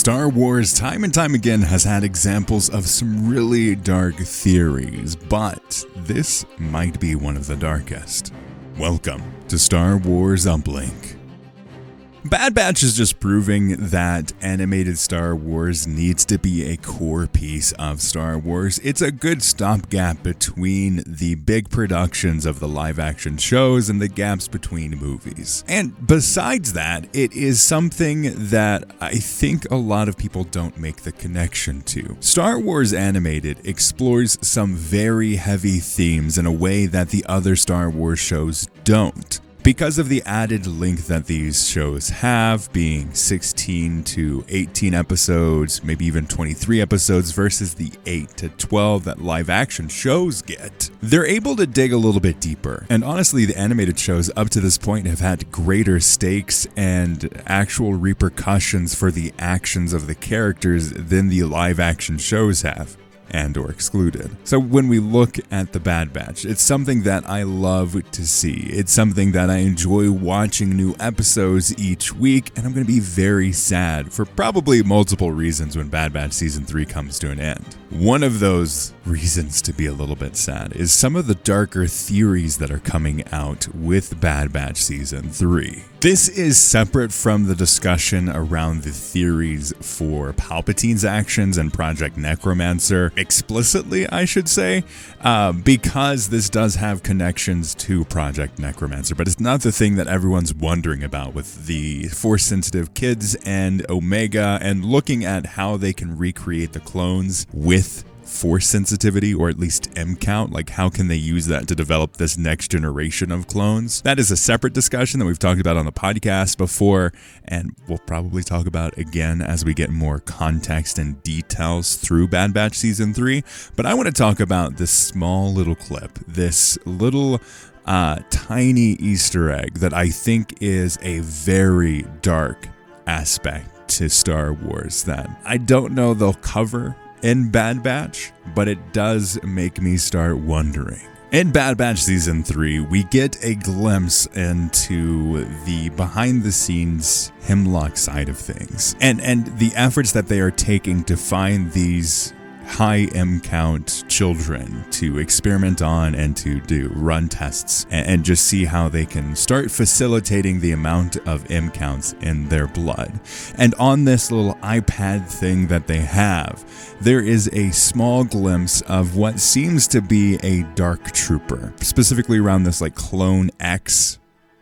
Star Wars time and time again has had examples of some really dark theories, but this might be one of the darkest. Welcome to Star Wars Uplink. Bad Batch is just proving that animated Star Wars needs to be a core piece of Star Wars. It's a good stopgap between the big productions of the live-action shows and the gaps between movies. And besides that, it is something that I think a lot of people don't make the connection to. Star Wars Animated explores some very heavy themes in a way that the other Star Wars shows don't. Because of the added length that these shows have, being 16 to 18 episodes, maybe even 23 episodes versus the 8 to 12 that live action shows get, they're able to dig a little bit deeper. And honestly, the animated shows up to this point have had greater stakes and actual repercussions for the actions of the characters than the live action shows have. And or excluded. So when we look at the Bad Batch, it's something that I love to see. It's something that I enjoy watching new episodes each week, and I'm going to be very sad for probably multiple reasons when Bad Batch Season 3 comes to an end. One of those reasons to be a little bit sad is some of the darker theories that are coming out with Bad Batch Season 3. This is separate from the discussion around the theories for Palpatine's actions and Project Necromancer, explicitly, I should say, because this does have connections to Project Necromancer, but it's not the thing that everyone's wondering about with the Force-sensitive kids and Omega and looking at how they can recreate the clones with Force sensitivity, or at least M count. Like, how can they use that to develop this next generation of clones? That is a separate discussion that we've talked about on the podcast before, and we'll probably talk about again as we get more context and details through Bad Batch Season 3. But I want to talk about this small little clip, this little tiny Easter egg that I think is a very dark aspect to Star Wars that I don't know they'll cover in Bad Batch, but it does make me start wondering. In Bad Batch Season 3, we get a glimpse into the behind-the-scenes Hemlock side of things, and the efforts that they are taking to find these high M count children to experiment on and to do run tests and just see how they can start facilitating the amount of M counts in their blood. And on this little iPad thing that they have, there is a small glimpse of what seems to be a dark trooper, specifically around this like Clone X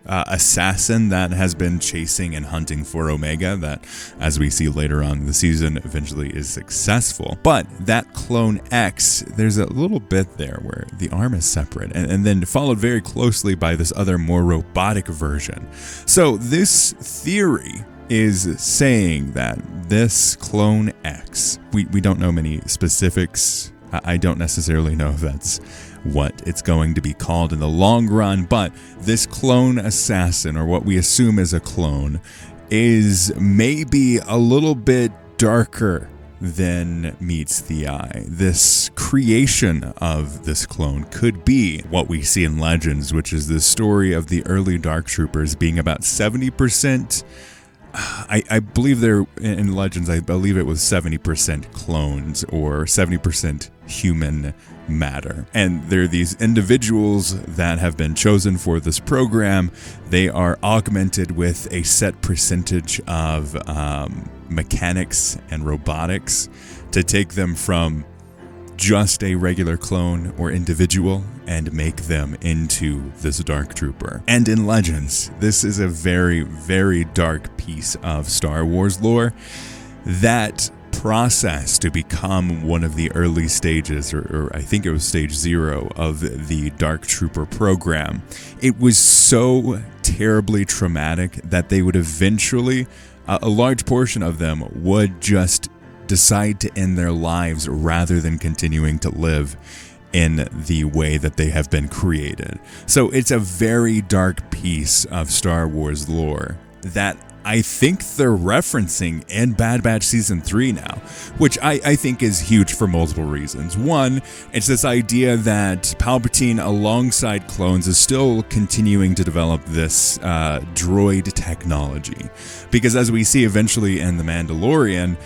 assassin that has been chasing and hunting for Omega, that, as we see later on in the season, eventually is successful. But that Clone X, there's a little bit there where the arm is separate, and then followed very closely by this other more robotic version. So this theory is saying that this Clone X, we don't know many specifics. I don't necessarily know if that's what it's going to be called in the long run, but this clone assassin, or what we assume is a clone, is maybe a little bit darker than meets the eye. This creation of this clone could be what we see in Legends, which is the story of the early Dark Troopers being about 70%. I believe they're in Legends, I believe it was 70% clones or 70% human matter. And there are these individuals that have been chosen for this program. They are augmented with a set percentage of mechanics and robotics to take them from just a regular clone or individual and make them into this Dark Trooper. And in Legends, this is a very, very dark piece of Star Wars lore. That process to become one of the early stages, or I think it was stage 0 of the Dark Trooper program, it was so terribly traumatic that they would eventually, a large portion of them would just decide to end their lives rather than continuing to live in the way that they have been created. So it's a very dark piece of Star Wars lore that I think they're referencing in Bad Batch Season 3 now, which I think is huge for multiple reasons. One, it's this idea that Palpatine, alongside clones, is still continuing to develop this droid technology. Because as we see eventually in The Mandalorian,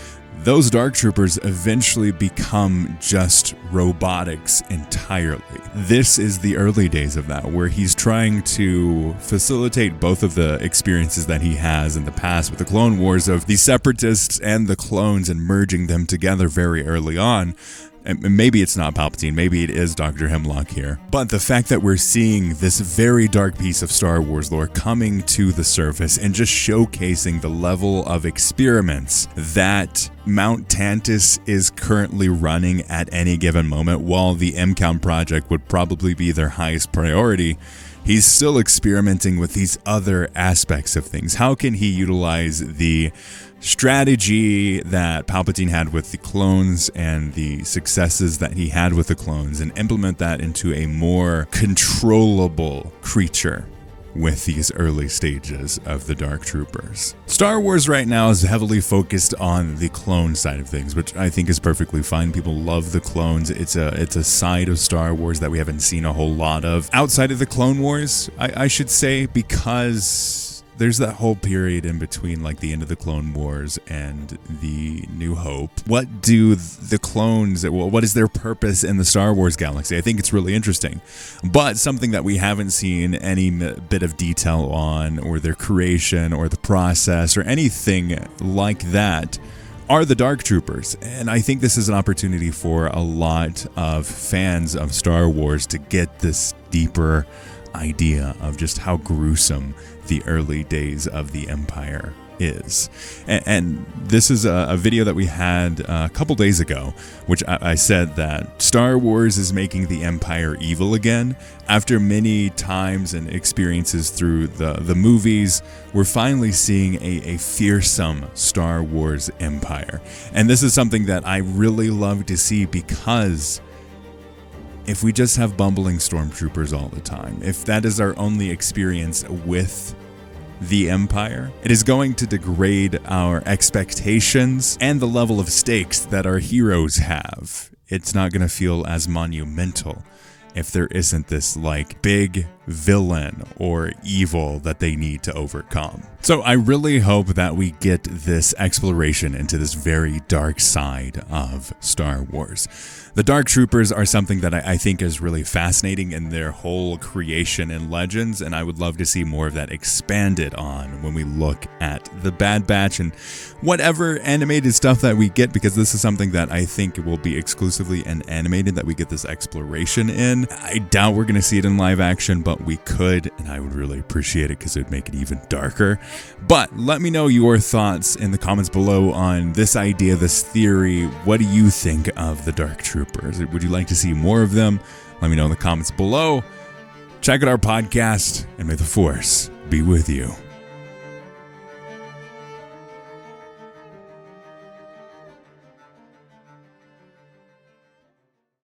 those Dark Troopers eventually become just robotics entirely. This is the early days of that, where he's trying to facilitate both of the experiences that he has in the past with the Clone Wars of the Separatists and the clones and merging them together very early on. And maybe it's not Palpatine, maybe it is Dr. Hemlock here. But the fact that we're seeing this very dark piece of Star Wars lore coming to the surface and just showcasing the level of experiments that Mount Tantus is currently running at any given moment, while the MCOM project would probably be their highest priority, he's still experimenting with these other aspects of things. How can he utilize the strategy that Palpatine had with the clones and the successes that he had with the clones and implement that into a more controllable creature with these early stages of the Dark Troopers? Star Wars right now is heavily focused on the clone side of things, which I think is perfectly fine. People love the clones. It's a side of Star Wars that we haven't seen a whole lot of outside of the Clone Wars, I should say, because there's that whole period in between, like the end of the Clone Wars and the New Hope. What do the clones, what is their purpose in the Star Wars galaxy? I think it's really interesting. But something that we haven't seen any bit of detail on, or their creation, or the process, or anything like that, are the Dark Troopers. And I think this is an opportunity for a lot of fans of Star Wars to get this deeper idea of just how gruesome the early days of the Empire is. And this is a video that we had a couple days ago, which I said that Star Wars is making the Empire evil again. After many times and experiences through the movies, we're finally seeing a fearsome Star Wars Empire. And this is something that I really love to see, because if we just have bumbling stormtroopers all the time, if that is our only experience with the Empire, it is going to degrade our expectations and the level of stakes that our heroes have. It's not going to feel as monumental if there isn't this like big villain or evil that they need to overcome. So I really hope that we get this exploration into this very dark side of Star Wars. The Dark Troopers are something that I think is really fascinating in their whole creation and legends, and I would love to see more of that expanded on when we look at the Bad Batch and whatever animated stuff that we get, because this is something that I think will be exclusively an animated that we get this exploration in. I doubt we're going to see it in live action, but we could, and I would really appreciate it because it would make it even darker. But let me know your thoughts in the comments below on this idea, this theory. What do you think of the Dark Troopers? Would you like to see more of them? Let me know in the comments below. Check out our podcast, and may the Force be with you.